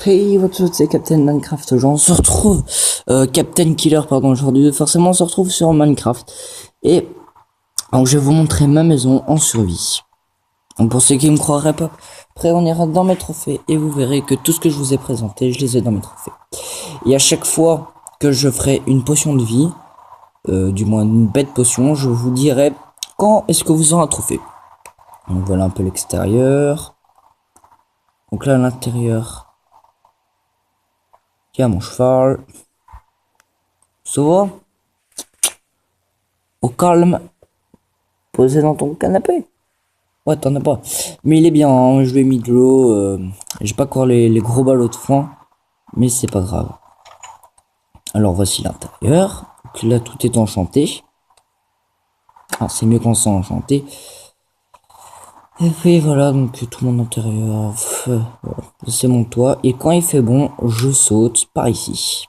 Hey, what's up, c'est Captain Minecraft. On se retrouve, Captain Killer, pardon, aujourd'hui. Forcément, on se retrouve sur Minecraft. Et donc, je vais vous montrer ma maison en survie. Donc, pour ceux qui me croiraient pas, après, on ira dans mes trophées et vous verrez que tout ce que je vous ai présenté, je les ai dans mes trophées. Et à chaque fois que je ferai une potion de vie, du moins une bête potion, je vous dirai quand est-ce que vous aurez un trophée. Donc, voilà un peu l'extérieur. Donc là, à l'intérieur, il y a mon cheval. Ça va? Au calme. Posé dans ton canapé. Ouais, t'en as pas. Mais il est bien, hein. Je lui ai mis de l'eau. J'ai pas encore les gros ballots de foin. Mais c'est pas grave. Alors voici l'intérieur. Donc là, tout est enchanté. Ah, c'est mieux qu'on soit enchanté. Et puis voilà, donc tout mon intérieur. Voilà. C'est mon toit. Et quand il fait bon, je saute par ici.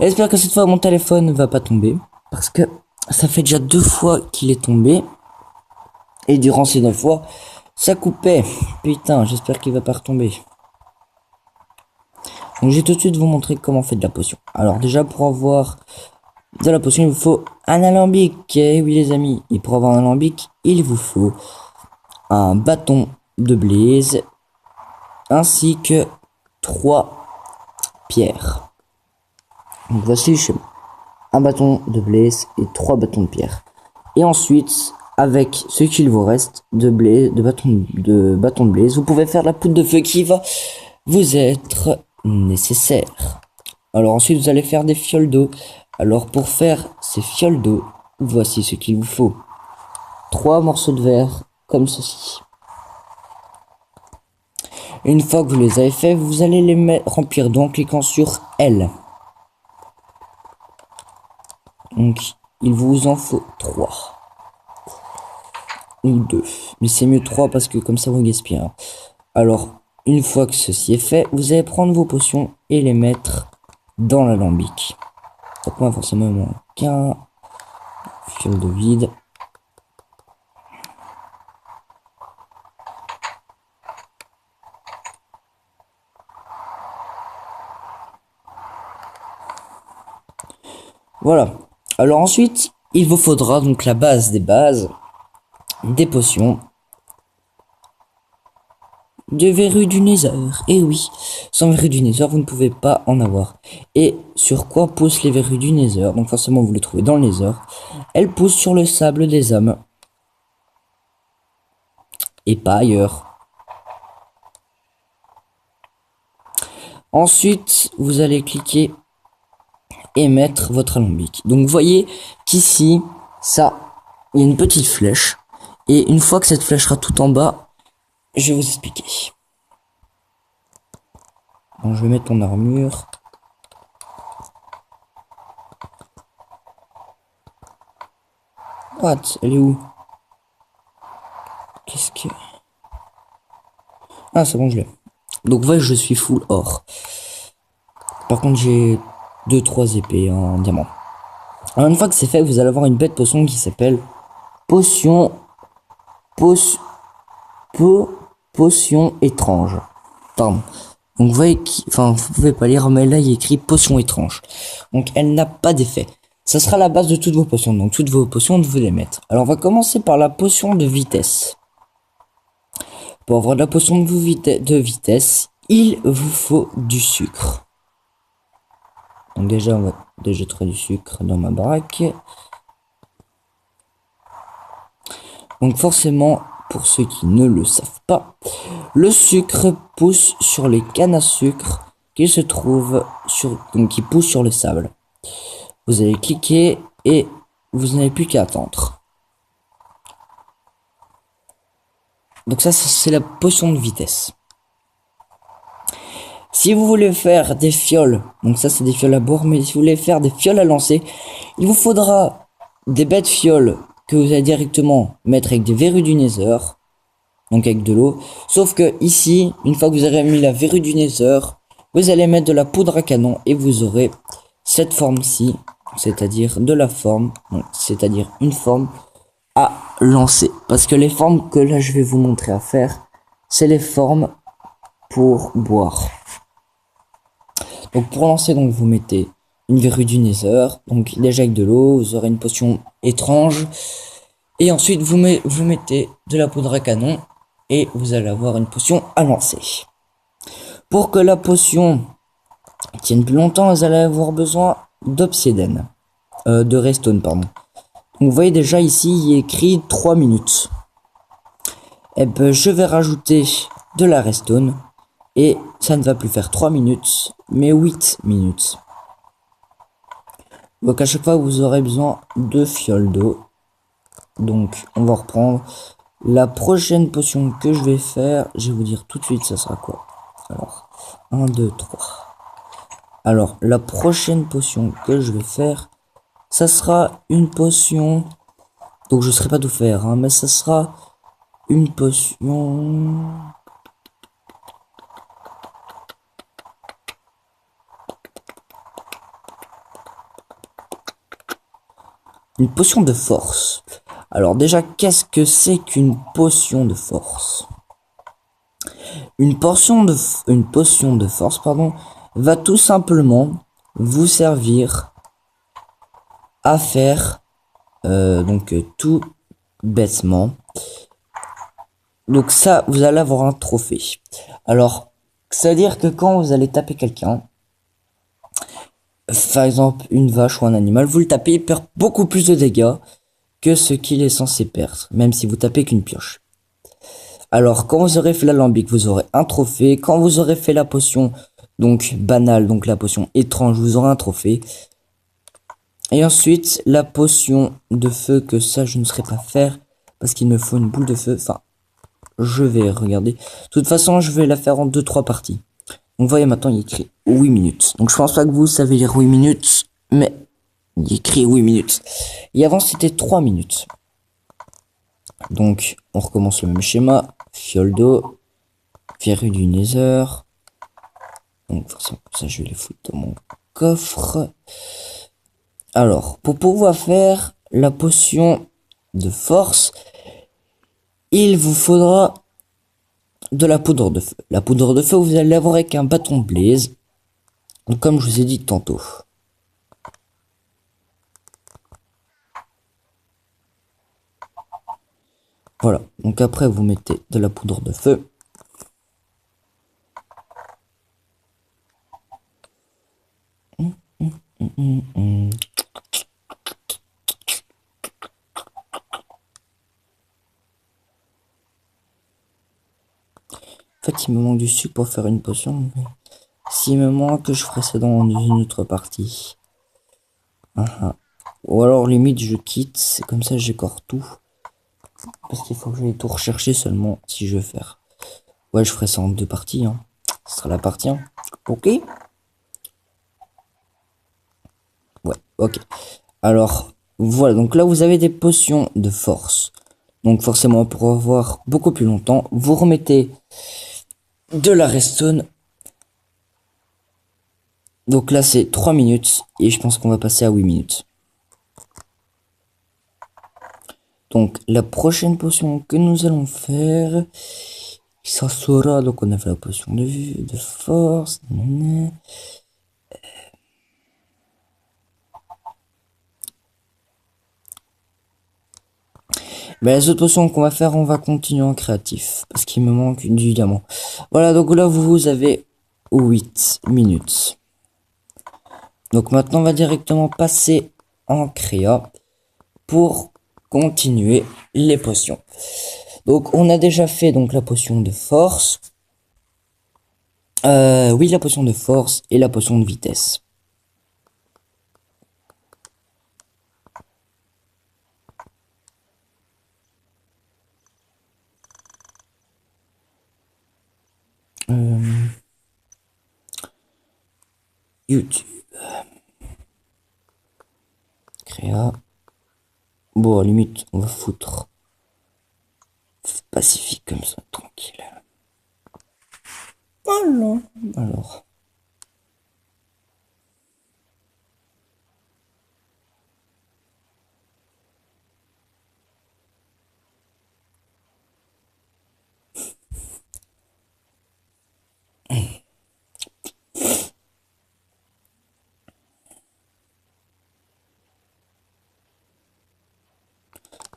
J'espère que cette fois mon téléphone ne va pas tomber. Parce que ça fait déjà 2 fois qu'il est tombé. Et durant ces 9 fois, ça coupait. Putain, j'espère qu'il va pas retomber. Donc je vais tout de suite vous montrer comment on fait de la potion. Alors déjà, pour avoir de la potion, il vous faut un alambic. Eh oui les amis. Et pour avoir un alambic, il vous faut un bâton de blaze. Ainsi que 3 pierres. Donc voici chez moi. Un bâton de blaze et 3 bâtons de pierre. Et ensuite, avec ce qu'il vous reste de bâton de blaze, vous pouvez faire la poudre de feu qui va vous être nécessaire. Alors ensuite, vous allez faire des fioles d'eau. Alors pour faire ces fioles d'eau, voici ce qu'il vous faut. 3 morceaux de verre, comme ceci. Une fois que vous les avez faits, vous allez les remplir d'eau en cliquant sur L. Donc, il vous en faut 3. Ou 2. Mais c'est mieux 3 parce que comme ça vous gaspillez. Alors, une fois que ceci est fait, vous allez prendre vos potions et les mettre dans l'alambic. Donc moi forcément il manque qu'un fiole de vide. Voilà. Alors ensuite, il vous faudra donc la base des bases, des potions, de verrues du Nether. Et oui, sans verrues du Nether, vous ne pouvez pas en avoir. Et sur quoi poussent les verrues du Nether? Donc forcément, vous les trouvez dans le Nether. Elles poussent sur le sable des hommes. Et pas ailleurs. Ensuite, vous allez cliquer et mettre votre alambic. Donc vous voyez qu'ici, ça, il y a une petite flèche. Et une fois que cette flèche sera tout en bas, je vais vous expliquer. Donc je vais mettre ton armure. What? Elle est où? Qu'est-ce que... Ah c'est bon, je l'ai. Donc vous voyez, je suis full or. Par contre j'ai 2-3 épées en diamant. Alors une fois que c'est fait, vous allez avoir une bête potion qui s'appelle potion étrange. Pardon. Donc vous voyez, enfin vous pouvez pas lire, mais là il y a écrit potion étrange. Donc elle n'a pas d'effet. Ça sera la base de toutes vos potions. Donc toutes vos potions, vous les mettre. Alors on va commencer par la potion de vitesse. Pour avoir de la potion de vitesse, il vous faut du sucre. Donc déjà on va déjeter du sucre dans ma baraque. Donc forcément, pour ceux qui ne le savent pas, le sucre pousse sur les cannes à sucre qui se trouvent qui poussent sur le sable. Vous allez cliquer et vous n'avez plus qu'à attendre. Donc ça c'est la potion de vitesse. Si vous voulez faire des fioles, donc ça c'est des fioles à boire, mais si vous voulez faire des fioles à lancer, il vous faudra des bêtes fioles que vous allez directement mettre avec des verrues du Nether, donc avec de l'eau. Sauf que ici, une fois que vous aurez mis la verrue du Nether, vous allez mettre de la poudre à canon et vous aurez cette forme-ci, c'est-à-dire de la forme, c'est-à-dire une forme à lancer. Parce que les formes que là je vais vous montrer à faire, c'est les formes pour boire. Donc pour lancer, donc vous mettez une verrue du Nether, donc déjà avec de l'eau, vous aurez une potion étrange. Et ensuite vous mettez de la poudre à canon et vous allez avoir une potion à lancer. Pour que la potion tienne plus longtemps, vous allez avoir besoin d'obsidienne. De redstone, pardon. Donc vous voyez déjà ici, il est écrit 3 minutes. Et ben je vais rajouter de la redstone. Et ça ne va plus faire 3 minutes, mais 8 minutes. Donc à chaque fois, vous aurez besoin de fioles d'eau. Donc on va reprendre. La prochaine potion que je vais faire, je vais vous dire tout de suite, ça sera quoi. Alors, 1, 2, 3. Alors, la prochaine potion que je vais faire, ça sera une potion. Donc je ne saurais pas tout faire, hein, mais ça sera une potion. Une potion de force. Alors déjà, qu'est-ce que c'est qu'une potion de force? Une potion de force, pardon, va tout simplement vous servir à faire, tout bêtement. Donc ça, vous allez avoir un trophée. Alors, ça veut dire que quand vous allez taper quelqu'un, par exemple une vache ou un animal, vous le tapez, il perd beaucoup plus de dégâts que ce qu'il est censé perdre, même si vous tapez qu'une pioche. Alors, quand vous aurez fait l'alambic, vous aurez un trophée. Quand vous aurez fait la potion, donc banale, donc la potion étrange, vous aurez un trophée. Et ensuite, la potion de feu, que ça, je ne saurais pas faire, parce qu'il me faut une boule de feu. Enfin, je vais regarder. De toute façon, je vais la faire en 2-3 parties. Donc, vous voyez, maintenant, il écrit 8 minutes. Donc, je pense pas que vous savez lire 8 minutes, mais il écrit 8 minutes. Et avant, c'était 3 minutes. Donc, on recommence le même schéma. Fiole d'eau, verrue du Nether. Donc, forcément, ça, je vais les foutre dans mon coffre. Alors, pour pouvoir faire la potion de force, il vous faudra de la poudre de feu. La poudre de feu, vous allez l'avoir avec un bâton de blaze, comme je vous ai dit tantôt. Voilà, donc après vous mettez de la poudre de feu. En fait, il me manque du sucre pour faire une potion. Mais s'il me manque, je ferai ça dans une autre partie. Ou alors limite je quitte, c'est comme ça j'écore tout. Parce qu'il faut que j'aille tout rechercher seulement si je veux faire. Ouais, je ferai ça en 2 parties. Hein. Ce sera la partie 1. Ok. Ouais, ok. Alors, voilà. Donc là, vous avez des potions de force. Donc forcément, pour avoir beaucoup plus longtemps, vous remettez de la redstone. Donc là, c'est 3 minutes. Et je pense qu'on va passer à 8 minutes. Donc, la prochaine potion que nous allons faire, ça sera, donc on a fait la potion de vue, de force, mais les autres potions qu'on va faire, on va continuer en créatif, parce qu'il me manque du diamant. Voilà, donc là, vous avez 8 minutes. Donc maintenant, on va directement passer en créa pour continuer les potions. Donc, on a déjà fait donc la potion de force. Oui, la potion de force et la potion de vitesse. YouTube. Créa. Bon, à la limite, on va foutre pacifique comme ça, tranquille. Voilà. Alors.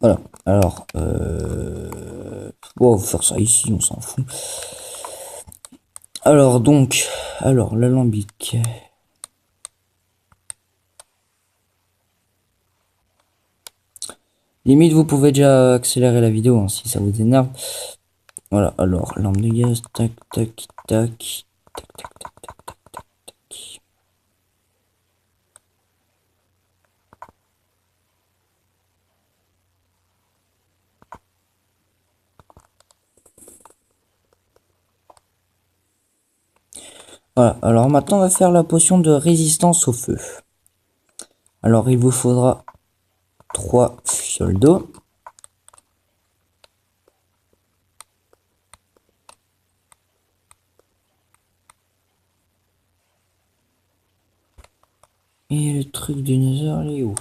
Voilà. Alors, on va faire ça ici, on s'en fout. Alors, donc, alors, l'alambic. Limite, vous pouvez déjà accélérer la vidéo hein, si ça vous énerve. Voilà, alors, lampe de gaz, tac, tac, tac, tac, tac, tac, tac, tac, tac. Voilà, alors maintenant on va faire la potion de résistance au feu. Alors il vous faudra 3 fioles d'eau. Et le truc du nether, il est où?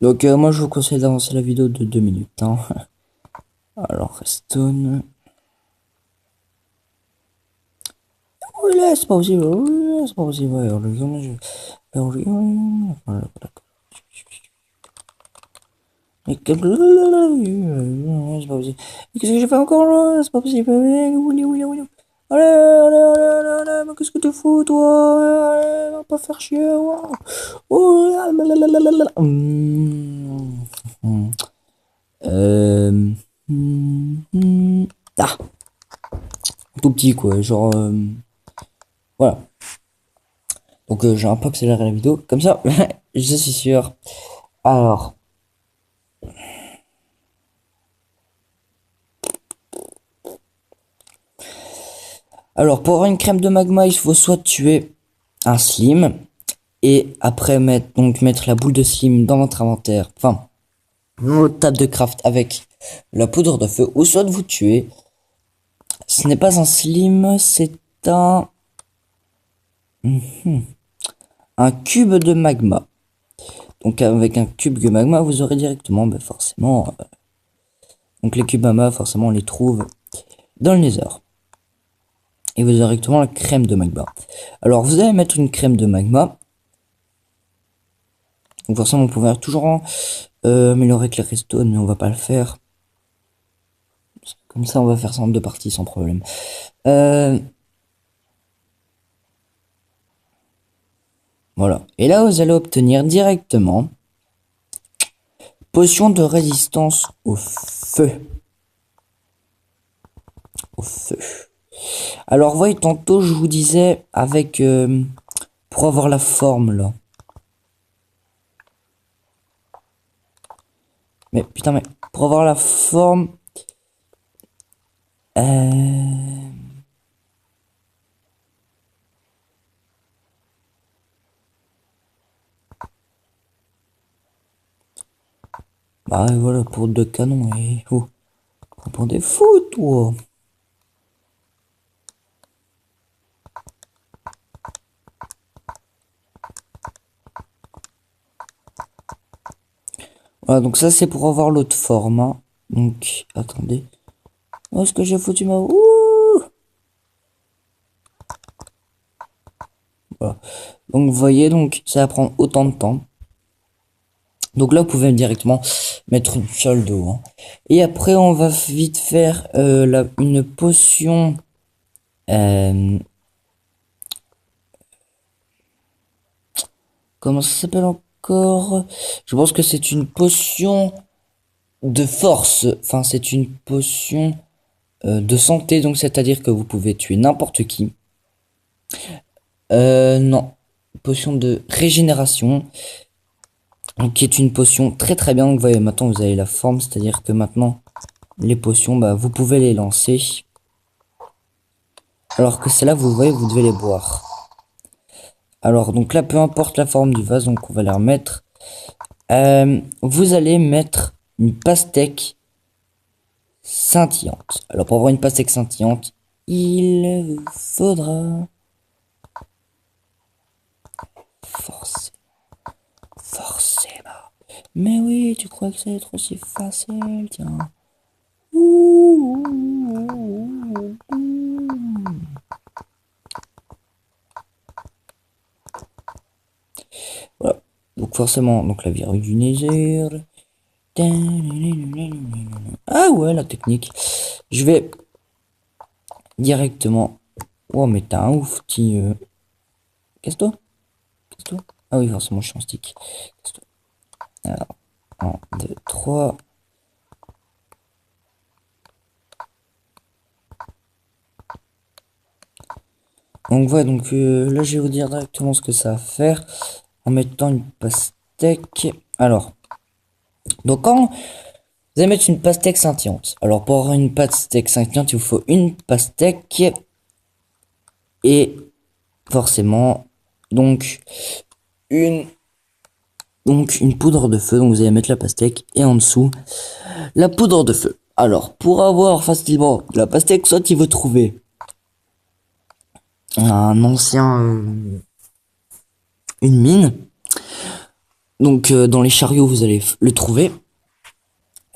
Donc moi je vous conseille d'avancer la vidéo de 2 minutes. Hein. Alors redstone. Oui là c'est pas possible. Oui là c'est pas possible. Ouais, alors, voilà, d'accord. Mais c'est pas possible. Mais qu'est-ce que j'ai fait encore là? C'est pas possible. Allez, allez, allez, allez, allez, mais qu'est-ce que tu fous toi? Allez, va pas faire chier. Wow. Oh, là, là, là, là, là, là. Euh, ah, tout petit quoi, genre voilà. Donc j'ai un peu accéléré la vidéo, comme ça, je suis sûr. Alors, pour avoir une crème de magma, il faut soit tuer un slime et après mettre la boule de slime dans votre inventaire, enfin dans votre table de craft avec la poudre de feu, ou soit de vous tuer. Ce n'est pas un slime, c'est un cube de magma. Donc avec un cube de magma, vous aurez directement, forcément, donc les cubes magma, forcément, on les trouve dans le nether. Et vous aurez directement la crème de magma. Alors vous allez mettre une crème de magma. Donc forcément, on pouvait toujours améliorer avec les redstone, mais on va pas le faire. Comme ça, on va faire ça en 2 parties sans problème. Voilà. Et là, vous allez obtenir directement potion de résistance au feu. Au feu. Alors, voyez, tantôt, je vous disais, avec... pour avoir la forme, là. Mais, putain, mais... Pour avoir la forme... Bah, voilà, pour 2 canons, et... Oh, pour des fous, toi. Voilà, donc ça, c'est pour avoir l'autre forme, hein. Donc, attendez. Où est-ce que j'ai foutu ma... Ouh. Voilà. Donc, vous voyez, donc, ça va prendre autant de temps. Donc là, vous pouvez directement mettre une fiole d'eau. Hein. Et après, on va vite faire une potion. Comment ça s'appelle encore? Je pense que c'est une potion de force. Enfin, c'est une potion de santé. Donc, c'est-à-dire que vous pouvez tuer n'importe qui. Non. Potion de régénération. Donc, qui est une potion très très bien. Donc, vous voyez, maintenant, vous avez la forme. C'est-à-dire que maintenant, les potions, vous pouvez les lancer. Alors que celles-là, vous voyez, vous devez les boire. Alors, donc là, peu importe la forme du vase, donc on va les remettre. Vous allez mettre une pastèque scintillante. Alors, pour avoir une pastèque scintillante, il vous faudra forcément, forcément. Mais oui, tu crois que ça va être aussi facile, tiens. Ouh, ouh, ouh. Voilà. Donc forcément, donc la virgule du Nether. Ah ouais, la technique. Je vais directement. Oh, mais t'as un ouf, petit. Casse-toi. Casse-toi. Ah oui, forcément, je suis en stick. Casse-toi. Alors, 1, 2, 3. Donc voilà, donc là, je vais vous dire directement ce que ça va faire en mettant une pastèque. Alors, donc quand vous allez mettre une pastèque scintillante. Alors, pour avoir une pastèque scintillante, il vous faut une pastèque et forcément, donc une une poudre de feu. Donc vous allez mettre la pastèque et en dessous la poudre de feu. Alors pour avoir facilement la pastèque, soit il veut trouver un ancien une mine. Donc dans les chariots vous allez le trouver,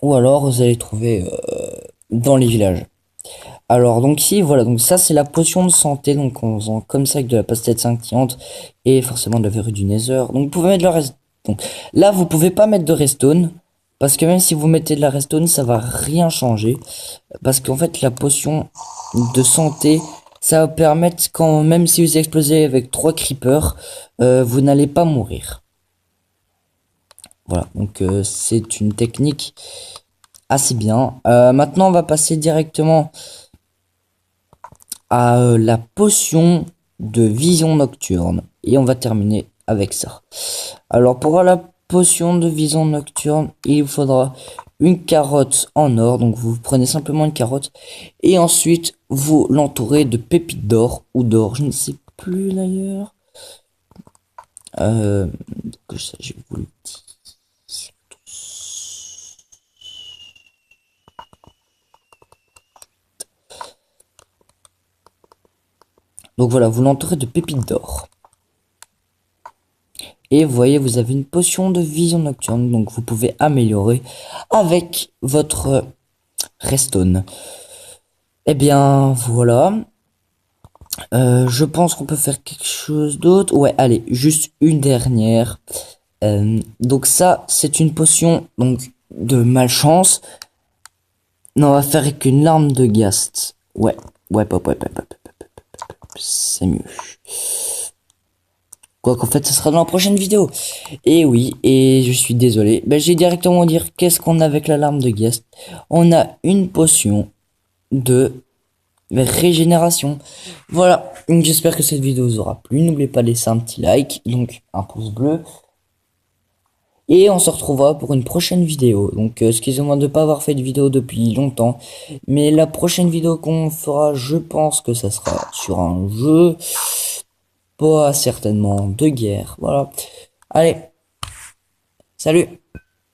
ou alors vous allez trouver dans les villages. Alors donc ici voilà, donc ça c'est la potion de santé, donc en faisant comme ça avec de la pastèque scintillante et forcément de la verrue du Nether. Donc vous pouvez mettre le reste. Donc là vous pouvez pas mettre de redstone parce que même si vous mettez de la redstone ça va rien changer, parce qu'en fait la potion de santé ça va permettre, quand même si vous explosez avec 3 creepers, vous n'allez pas mourir. Voilà, donc c'est une technique assez bien. Maintenant on va passer directement à la potion de vision nocturne. Et on va terminer avec ça. Alors pour la potion de vision nocturne, il vous faudra une carotte en or. Donc vous prenez simplement une carotte. Et ensuite vous l'entourez de pépites d'or ou d'or. Je ne sais plus d'ailleurs. Que ça, je vous le dis. Donc voilà, vous l'entourez de pépites d'or. Et vous voyez, vous avez une potion de vision nocturne. Donc vous pouvez améliorer avec votre redstone. Eh bien, voilà. Je pense qu'on peut faire quelque chose d'autre. Ouais, allez, juste une dernière. Donc ça, c'est une potion donc de malchance. Non, on va faire avec une larme de Ghast. Ouais, c'est mieux. Quoi qu'en fait, ce sera dans la prochaine vidéo. Et oui, et je suis désolé. Ben, j'ai directement dire qu'est-ce qu'on a avec la larme de Ghast. On a une potion de régénération. Voilà, j'espère que cette vidéo vous aura plu. N'oubliez pas de laisser un petit like, donc un pouce bleu. Et on se retrouvera pour une prochaine vidéo. Donc excusez-moi de ne pas avoir fait de vidéo depuis longtemps. Mais la prochaine vidéo qu'on fera, je pense que ça sera sur un jeu. Pas certainement de guerre. Voilà. Allez, salut!